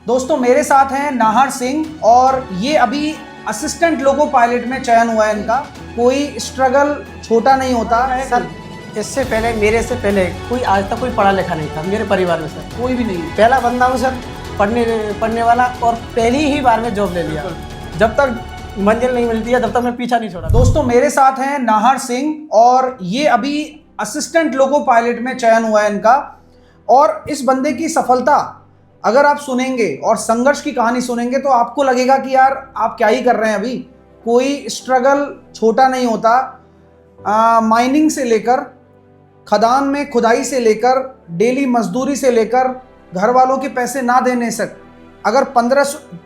दोस्तों मेरे साथ हैं नाहर सिंह और ये अभी असिस्टेंट लोको पायलट में चयन हुआ है इनका। कोई स्ट्रगल छोटा नहीं होता है सर। इससे पहले मेरे से पहले कोई आज तक कोई पढ़ा लिखा नहीं था मेरे परिवार में सर। कोई भी नहीं। पहला बंदा हूँ सर पढ़ने वाला, और पहली ही बार में जॉब ले लिया। जब तक मंजिल नहीं मिलती है तब तक मैं पीछा नहीं छोड़ा। दोस्तों मेरे साथ हैं नाहर सिंह और ये अभी असिस्टेंट लोको पायलट में चयन हुआ है इनका। और इस बंदे की सफलता अगर आप सुनेंगे और संघर्ष की कहानी सुनेंगे तो आपको लगेगा कि यार आप क्या ही कर रहे हैं। अभी कोई स्ट्रगल छोटा नहीं होता। माइनिंग से लेकर, खदान में खुदाई से लेकर, डेली मजदूरी से लेकर, घर वालों के पैसे ना देने तक। अगर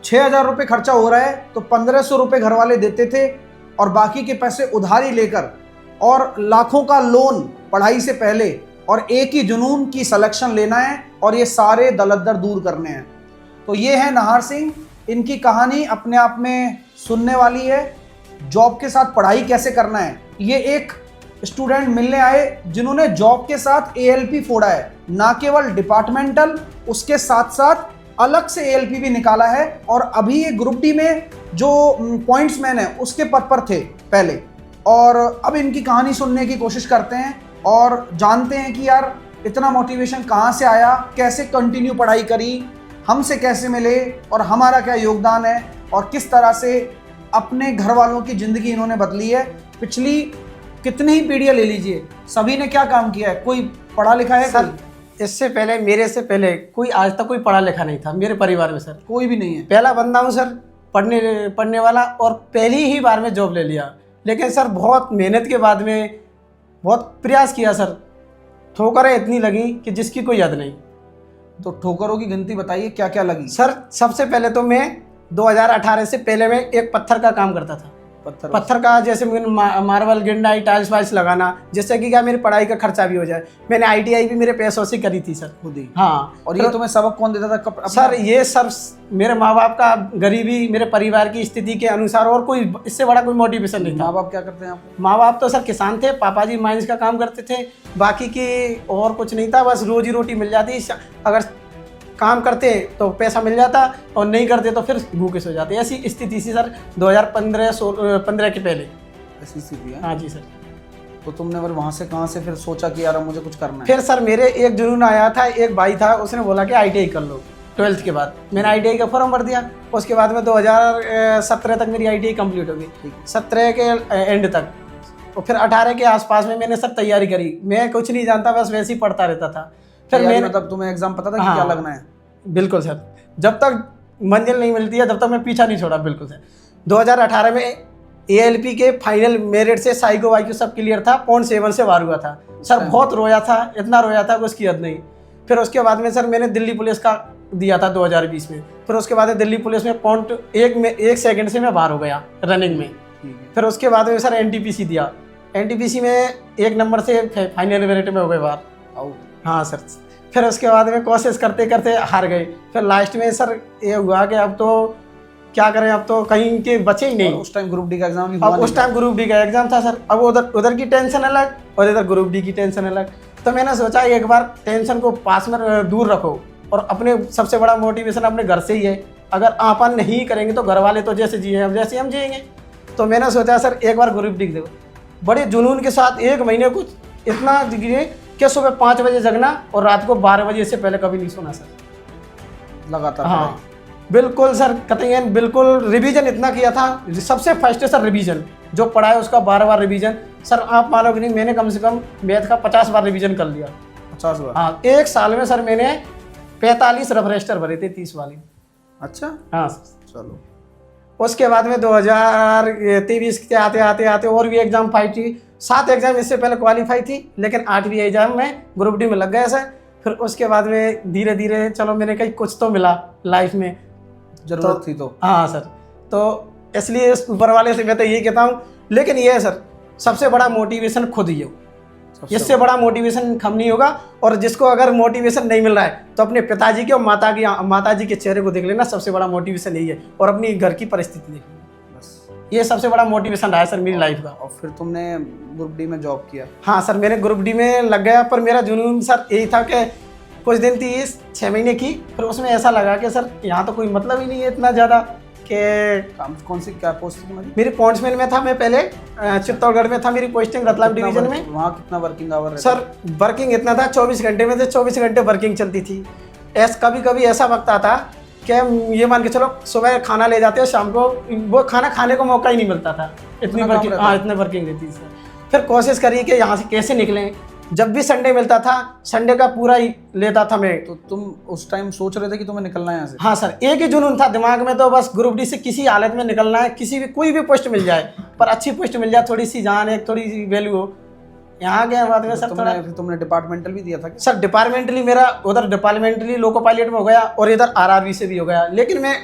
6,000 रुपये खर्चा हो रहा है तो 1,500 रुपये घर वाले देते थे और बाकी के पैसे उधारी लेकर, और लाखों का लोन पढ़ाई से पहले, और एक ही जुनून की सिलेक्शन लेना है और ये सारे दलदर दूर करने हैं। तो ये है नाहर सिंह। इनकी कहानी अपने आप में सुनने वाली है। जॉब के साथ पढ़ाई कैसे करना है, ये एक स्टूडेंट मिलने आए जिन्होंने जॉब के साथ ALP फोड़ा है। ना केवल डिपार्टमेंटल, उसके साथ साथ अलग से ALP भी निकाला है। और अभी ये ग्रुप डी में जो पॉइंट्समैन है उसके पद पर थे पहले। और अब इनकी कहानी सुनने की कोशिश करते हैं और जानते हैं कि यार इतना मोटिवेशन कहाँ से आया, कैसे कंटिन्यू पढ़ाई करी, हमसे कैसे मिले और हमारा क्या योगदान है, और किस तरह से अपने घर वालों की ज़िंदगी इन्होंने बदली है। पिछली कितनी ही पीढ़ियाँ ले लीजिए, सभी ने क्या काम किया है। कोई पढ़ा लिखा है सर? इससे पहले मेरे से पहले कोई आज तक कोई पढ़ा लिखा नहीं था मेरे परिवार में सर। कोई भी नहीं है। पहला बंदा हूँ सर पढ़ने वाला, और पहली ही बार में जॉब ले लिया। लेकिन सर बहुत मेहनत के बाद में बहुत प्रयास किया सर। ठोकरें इतनी लगी कि जिसकी कोई याद नहीं। तो ठोकरों की गिनती बताइए, क्या क्या लगी। सर सबसे पहले तो मैं 2018 से पहले मैं एक पत्थर का काम करता था। पत्थर का, जैसे मैंने मार्बल गिरना, टाइल्स वाइल्स लगाना, जिससे कि क्या मेरी पढ़ाई का खर्चा भी हो जाए। मैंने ITI भी मेरे पैसों से करी थी सर, खुद ही। हाँ। और ये तुम्हें सबक कौन देता था? सर ये सब मेरे माँ बाप का गरीबी, मेरे परिवार की स्थिति के अनुसार, और कोई इससे बड़ा कोई मोटिवेशन नहीं था। माँ बाप क्या करते हैं आपके? माँ बाप तो सर किसान थे, पापा जी माइंस का काम करते थे। बाकी की और कुछ नहीं था, बस रोजी रोटी मिल जाती। अगर काम करते तो पैसा मिल जाता, और नहीं करते तो फिर भूखे सो जाते। ऐसी स्थिति थी सर 2015 के पहले। ऐसी स्थिति है? हाँ जी सर। तो तुमने फिर वहाँ से कहाँ से फिर सोचा कि यार मुझे कुछ करना है? फिर सर मेरे एक जुनून आया था, एक भाई था, उसने बोला कि ITI कर लो। 12th के बाद मैंने ITI का फॉर्म भर दिया। उसके बाद में 2017 तक मेरी ITI कंप्लीट हो गई, 17 के एंड तक। और फिर 18 के आसपास में मैंने सर तैयारी करी। मैं कुछ नहीं जानता, बस वैसे ही पढ़ता रहता था। फिर मैंने, मतलब तुम्हें एग्जाम पता था कि क्या लगना है? बिल्कुल सर। जब तक मंजिल नहीं मिलती है तब तक मैं पीछा नहीं छोड़ा। बिल्कुल सर। 2018 में ALP के फाइनल मेरिट से साइको वाइको सब क्लियर था। 0.7 से बाहर हुआ था सर। बहुत रोया था, इतना रोया था कि उसकी हद नहीं। फिर उसके बाद में सर मैंने दिल्ली पुलिस का दिया था 2020 में। फिर उसके बाद दिल्ली पुलिस में 1 सेकंड से मैं बाहर हो गया रनिंग में। फिर उसके बाद में सर NTPC दिया। NTPC में 1 नंबर से फाइनल मेरिट में हो गए बाहर। हाँ सर। फिर उसके बाद में कोशिश करते करते हार गए। फिर लास्ट में सर ये हुआ कि अब तो क्या करें, अब तो कहीं के बचे ही नहीं। उस टाइम ग्रुप डी का एग्जाम भी अब उस टाइम ग्रुप डी का एग्जाम था सर। अब उधर की टेंशन अलग और इधर ग्रुप डी की टेंशन अलग। तो मैंने सोचा एक बार टेंशन को पास में दूर रखो, और अपने सबसे बड़ा मोटिवेशन अपने घर से ही है। अगर अपन नहीं करेंगे तो घर वाले तो जैसे जिए हम जैसे हम जिएंगे। तो मैंने सोचा सर एक बार ग्रुप डी दो। बड़े जुनून के साथ 1 महीने कुछ इतना दिए कि सुबह 5 बजे जगना और रात को 12 बजे से पहले कभी नहीं सोना सर। लगातार? हाँ बिल्कुल सर, कतई बिल्कुल। रिवीजन इतना किया था। सबसे फर्स्ट है सर रिवीजन, जो पढ़ा है उसका 12 बार रिवीजन। सर आप मानोगे नहीं, मैंने कम से कम मैथ का 50 बार रिवीजन कर लिया। 50 बार? हाँ। 1 साल में सर मैंने 45 रफ रजिस्टर भरे थे, 30 वाली। अच्छा। हाँ चलो। उसके बाद में 2023 के आते और भी एग्जाम फाइट थी। 7 एग्जाम इससे पहले क्वालिफाई थी, लेकिन 8वीं एग्जाम में ग्रुप डी में लग गया सर। फिर उसके बाद में धीरे धीरे चलो मैंने कहीं कुछ तो मिला लाइफ में, जरूरत थी तो। हाँ सर। तो इसलिए ऊपर वाले से मैं तो यही कहता हूँ। लेकिन ये है सर, सबसे बड़ा मोटिवेशन खुद ही हो। इससे बड़ा मोटिवेशन कम नहीं होगा। और जिसको अगर मोटिवेशन नहीं मिल रहा है तो अपने पिताजी के और माताजी के चेहरे को देख लेना, सबसे बड़ा मोटिवेशन यही है। और अपनी घर की परिस्थिति देख लेना, बस ये सबसे बड़ा मोटिवेशन रहा है सर मेरी लाइफ का। और फिर तुमने ग्रुप डी में जॉब किया? हाँ सर, मैंने ग्रुप डी में लग गया। पर मेरा जुनून सर यही था कि कुछ दिन थी 6 महीने की, फिर उसमें ऐसा लगा कि सर यहाँ तो कोई मतलब ही नहीं है इतना ज़्यादा कि कौन सी क्या पोस्ट थी तुम्हारी? मेरी पॉइंट्समैन में था मैं पहले, चित्तौड़गढ़ में था मेरी पोस्टिंग, रतलाम डिवीजन में। वहाँ कितना वर्किंग आवर? सर वर्किंग इतना था 24 घंटे में से 24 घंटे वर्किंग चलती थी। कभी कभी ऐसा वक्त आता कि ये मान के चलो सुबह खाना ले जाते हो, शाम को वो खाना खाने को मौका ही नहीं मिलता था, इतनी वर्किंग, हाँ इतने वर्किंग रहती थी सर। फिर कोशिश करी कि यहाँ से कैसे निकलें। जब भी संडे मिलता था, संडे का पूरा ही लेता था मैं। तो तुम उस टाइम सोच रहे थे कि तुम्हें निकलना है यहाँ से? हाँ सर, एक ही जुनून था दिमाग में, तो बस ग्रुप डी से किसी हालत में निकलना है, किसी भी कोई भी पोस्ट मिल जाए, पर अच्छी पोस्ट मिल जाए, थोड़ी सी जान, एक थोड़ी सी वैल्यू हो। यहाँ गया बाद में सर थोड़ा। तुमने डिपार्टमेंटल भी दिया था क्या? सर डिपार्टमेंटली मेरा उधर डिपार्टमेंटली लोको पायलट में हो गया और इधर आरआरबी से भी हो गया, लेकिन मैं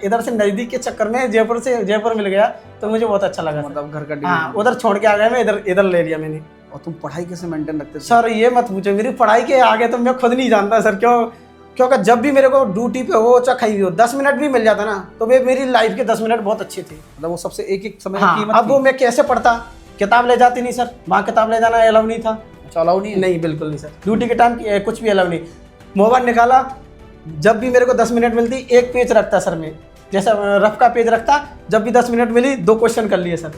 इधर से नज़दीक के चक्कर में जयपुर मिल गया, तो मुझे बहुत अच्छा लगा। मतलब घर का हाँ, उधर छोड़ के आ गया मैं, इधर ले लिया मैंने। और तुम पढ़ाई कैसे मेंटेन रखते थे? सर ये मत पूछो, मेरी पढ़ाई के आगे तो मैं खुद नहीं जानता सर, क्योंकि जब भी मेरे को ड्यूटी पे हो चाहे कहीं भी हो, 10 मिनट भी मिल जाता ना, तो वे मेरी लाइफ के 10 मिनट बहुत अच्छे थे। मतलब वो सबसे एक समय हाँ, कीमत अब थी। वो मैं कैसे पढ़ता, किताब ले जाती नहीं सर, वहाँ किताब ले जाना अलाउ नहीं था। अलाउ नहीं? नहीं, बिल्कुल नहीं सर, ड्यूटी के टाइम कुछ भी अलाउ नहीं। मोबाइल निकाला, जब भी मेरे को 10 मिनट मिलती, एक पेज रखता सर मैं, जैसा रफ का पेज रखता, जब भी 10 मिनट मिली 2 क्वेश्चन कर लिए सर।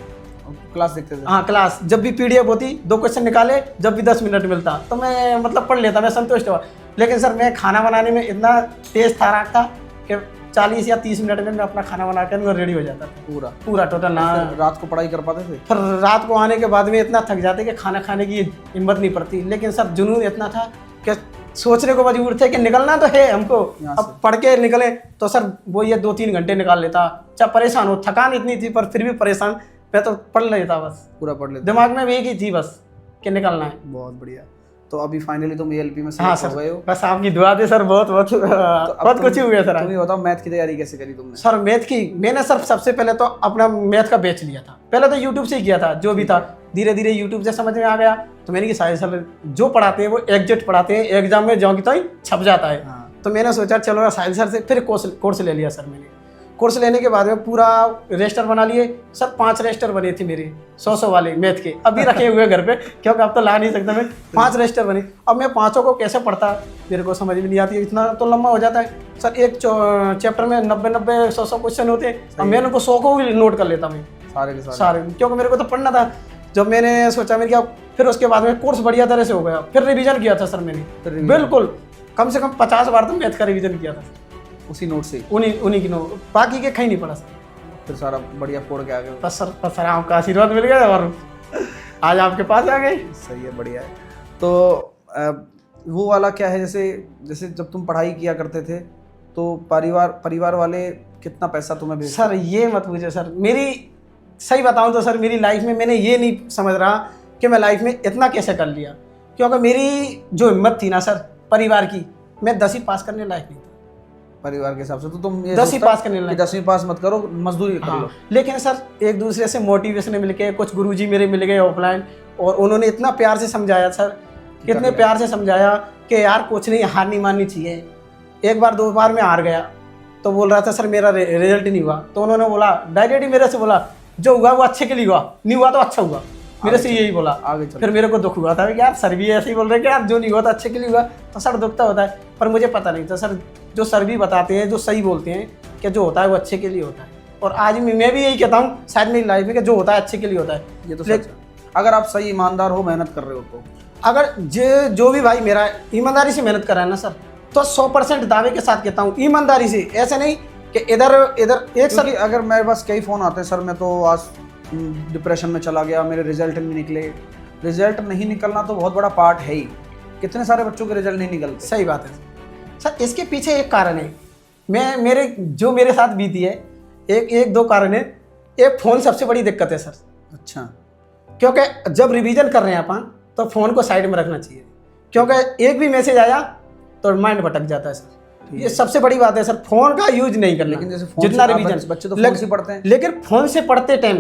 क्लास देखते थे? हाँ क्लास, जब भी पीडीएफ होती 2 क्वेश्चन निकाले, जब भी 10 मिनट मिलता तो मैं मतलब पढ़ लेता, मैं संतुष्ट हुआ। लेकिन सर मैं खाना बनाने में इतना तेज था कि 40 या 30 मिनट में मैं अपना खाना बना कर मैं रेडी हो जाता था पूरा टोटल ना। रात को पढ़ाई कर पाते थे? फिर रात को आने के बाद में इतना थक जाते कि खाना खाने की हिम्मत नहीं पड़ती, लेकिन सर जुनून इतना था कि सोचने को मजबूर थे कि निकलना तो है हमको, अब पढ़ के निकले तो सर वो ये 2-3 घंटे निकाल लेता, चाहे परेशान हो, थकान इतनी थी पर फिर भी परेशान, मैं तो पढ़ लेता, बस पूरा पढ़ लेता, दिमाग में एक ही थी बस कि निकलना है। बहुत बढ़िया। तो अभी फाइनली तुम एएलपी में हाँ सेलेक्ट हो गए हो? बस आपकी दुआ थी सर, बहुत कुछ ही हुआ सर। तुम ये बताओ मैथ की तैयारी कैसे करी तुमने? सर मैथ की मैंने सर सबसे पहले तो अपना मैथ का बैच लिया था, पहले तो यूट्यूब से ही किया था जो भी था, धीरे धीरे यूट्यूब से समझ में आ गया, तो मैंने कि साहिल सर जो पढ़ाते हैं वो एग्जैक्ट पढ़ाते हैं, एग्जाम में जाओ की तो ही छप जाता है। तो मैंने सोचा चलो साहिल सर से फिर कोर्स ले लिया सर। मैंने कोर्स लेने के बाद में पूरा रजिस्टर बना लिए सर, 5 रजिस्टर बने थे मेरे 100 वाले मैथ के, अभी रखे हुए घर पे, क्योंकि अब तो ला नहीं सकता मैं। 5 रजिस्टर बने, अब मैं 5 को कैसे पढ़ता मेरे को समझ में नहीं आती, इतना तो लंबा हो जाता है सर। एक चैप्टर में 90 100 क्वेश्चन होते हैं, अब मैं उनको 100 को भी नोट कर लेता मैं सारे, क्योंकि मेरे को तो पढ़ना था। जब मैंने सोचा मैंने क्या, फिर उसके बाद में कोर्स बढ़िया तरह से हो गया, फिर रिवीजन किया था सर मैंने, बिल्कुल कम से कम 50 बार तो मैथ का रिवीजन किया था उसी नोट से, उन्हीं की नोट, बाकी के कहीं नहीं पढ़ा सर। फिर सारा बढ़िया फोड़ के आ गए बस सर आपका आशीर्वाद मिल गया और आज आपके पास आ गए। सही है, बढ़िया है। तो वो वाला क्या है, जैसे जब तुम पढ़ाई किया करते थे तो परिवार वाले कितना पैसा तुम्हें भेजते? सर ये मत पूछो सर, मेरी सही बताऊं तो सर मेरी लाइफ में मैंने ये नहीं समझ रहा कि मैं लाइफ में इतना कैसे कर लिया, क्योंकि मेरी जो हिम्मत थी ना सर परिवार की, मैं 10वीं पास करने लायक नहीं था परिवार के हिसाब से। तो तुम ये 10वीं पास करने लायक, 10वीं पास मत करो, मजदूरी कर लो। लेकिन सर एक दूसरे से मोटिवेशन मिल के, कुछ गुरुजी मेरे मिल गए ऑफलाइन, और उन्होंने इतना प्यार से समझाया सर, कितने प्यार से समझाया कि यार कुछ नहीं, हार नहीं माननी चाहिए। एक बार 2 बार मैं हार गया तो बोल रहा था सर मेरा रिजल्ट नहीं हुआ, तो उन्होंने बोला डायरेक्ट मेरे से बोला जो हुआ वो अच्छे के लिए हुआ, नहीं हुआ तो अच्छा हुआ, मेरे से यही बोला। फिर मेरे को दुख हुआ था कि यार सर भी ऐसे ही बोल रहे कि यार जो नहीं हुआ तो अच्छे के लिए हुआ, तो सर दुख तो होता है, पर मुझे पता नहीं था सर, जो सर भी बताते हैं, जो सही बोलते हैं कि जो होता है वो अच्छे के लिए होता है, और आज मैं भी यही कहता हूँ शायद मेरी लाइफ में कि जो होता है अच्छे के लिए होता है। ये तो सच है। अगर आप सही ईमानदार हो, मेहनत कर रहे हो, तो अगर जो भी भाई मेरा ईमानदारी से मेहनत कर रहा है ना सर, तो 100% दावे के साथ कहता हूँ ईमानदारी से, ऐसे नहीं कि इधर एक सर। अगर मेरे पास कई फ़ोन आते हैं सर, मैं तो आज डिप्रेशन में चला गया, मेरे रिजल्ट नहीं निकले। रिजल्ट नहीं निकलना तो बहुत बड़ा पार्ट है ही, कितने सारे बच्चों के रिजल्ट नहीं निकलते। सही बात है सर, इसके पीछे एक कारण है, मेरे साथ बीती है, एक 2 कारण है। एक फ़ोन सबसे बड़ी दिक्कत है सर। अच्छा। क्योंकि जब रिवीजन कर रहे हैं अपन तो फ़ोन को साइड में रखना चाहिए, क्योंकि एक भी मैसेज आया तो माइंड भटक जाता है सर, ये सबसे बड़ी बात है सर, फोन का यूज नहीं करना। लेकिन जैसे जितना रिवीजन बच्चे तो फोन से पढ़ते हैं, लेकिन फोन से पढ़ते टाइम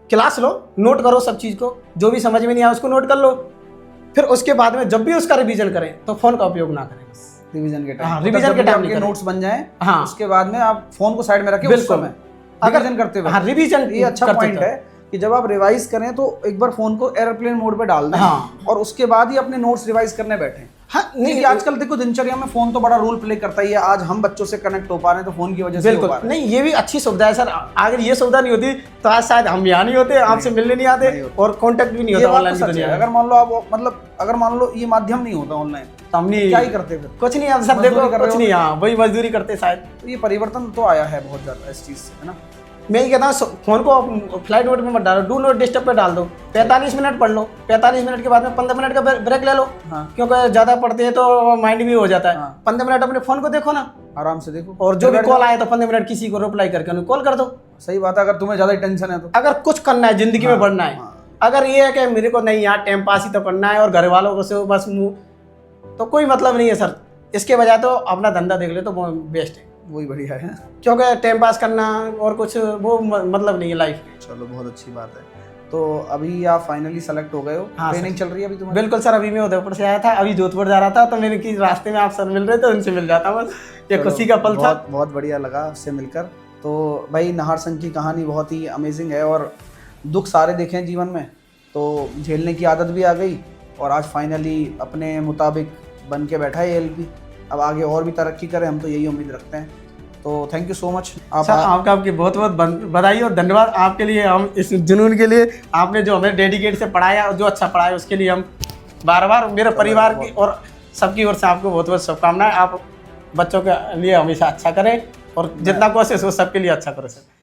क्लास लो, नोट करो सब चीज़ को, जो भी समझ में नहीं आया उसको नोट कर लो, फिर उसके बाद में जब भी उसका रिवीजन करें तो फोन का उपयोग ना करें बस रिवीजन के टाइम। हाँ, रिवीजन के टाइम आपके नोट्स बन जाएं, हाँ, उसके बाद में आप फोन को साइड में रखें, उस समय रिवीजन करते हुए। हाँ, रिवीजन ये अच्छा पॉइंट है कि जब आप रिवाइज करें तो एक बार फोन को एयरप्लेन मोड पे डाल दें, हाँ, और उसके बाद ही अपने नोट्स रिवाइज करने बैठें। हाँ नहीं नहीं आजकल देखो दिनचर्या में फोन तो बड़ा रोल प्ले करता ही है। आज हम बच्चों से कनेक्ट हो पा रहे हैं तो फोन की वजह से हो बिल्कुल पा रहे हैं। नहीं, ये भी अच्छी सुविधा है सर। अगर ये सुविधा नहीं होती तो आज शायद हम यहाँ नहीं होते, आपसे मिलने नहीं आते नहीं होते। और कांटेक्ट भी नहीं ये होता बात ऑनलाइन तो की सच है। दुनिया में। अगर मान लो आप मतलब अगर मान लो ये माध्यम नहीं होता ऑनलाइन तो हम नहीं क्या ही करते फिर। कुछ नहीं, अब सब मजदूरी देखो कर रहे कुछ हो। नहीं, हाँ वही मजदूरी करते शायद। तो ये परिवर्तन तो आया है बहुत ज्यादा इस चीज से, है ना। मैं ये कहता हूँ फोन को फ्लाइट मोड में मत डालो, डू नॉट डिस्टर्ब पे डाल दो। 45 मिनट पढ़ लो, 45 मिनट के बाद में 15 मिनट का ब्रेक ले लो। हाँ। क्योंकि ज्यादा पढ़ते हैं तो माइंड भी हो जाता है। हाँ। 15 मिनट अपने फोन को देखो ना, आराम से देखो और जो भी बैठ कॉल जाओ। आए तो 15 मिनट किसी को रिप्लाई करके उन्हें कॉल कर दो। सही बात है, अगर तुम्हें ज्यादा टेंशन है तो। अगर कुछ करना है जिंदगी में बढ़ना है, अगर ये है कि मेरे को नहीं यहाँ टाइम पास ही तो करना है और घर वालों को से बस मुंह, तो कोई मतलब नहीं है सर। इसके बजाय तो अपना धंधा देख ले तो वो बेस्ट है, वही बढ़िया है। क्योंकि टाइम पास करना और कुछ वो मतलब नहीं है लाइफ में। चलो बहुत अच्छी बात है। तो अभी आप फाइनली सेलेक्ट हो गए हो, हाँ, ट्रेनिंग चल रही है अभी तुम्हारी? बिल्कुल सर, अभी मैं उदयपुर से आया था, अभी जोधपुर जा रहा था तो मेरे की रास्ते में आप सर मिल रहे थे, उनसे मिल जाता बस, ये चलो, खुशी का पल था। बहुत बढ़िया लगा आपसे मिलकर। तो भाई नाहर सिंह की कहानी बहुत ही अमेजिंग है और दुख सारे देखे हैं जीवन में तो झेलने की आदत भी आ गई और आज फाइनली अपने मुताबिक बन के बैठा है ALP। अब आगे और भी तरक्की करें, हम तो यही उम्मीद रखते हैं। तो thank you so much. Sir आपका आपकी बहुत बहुत बधाई और धन्यवाद आपके लिए, हम इस जुनून के लिए, आपने जो हमें डेडिकेट से पढ़ाया और जो अच्छा पढ़ाया उसके लिए हम बार बार मेरे परिवार की और सबकी ओर से आपको बहुत बहुत शुभकामनाएं। आप बच्चों के लिए हमेशा अच्छा करें और जितना कोशिश हो सबके लिए अच्छा करें सर।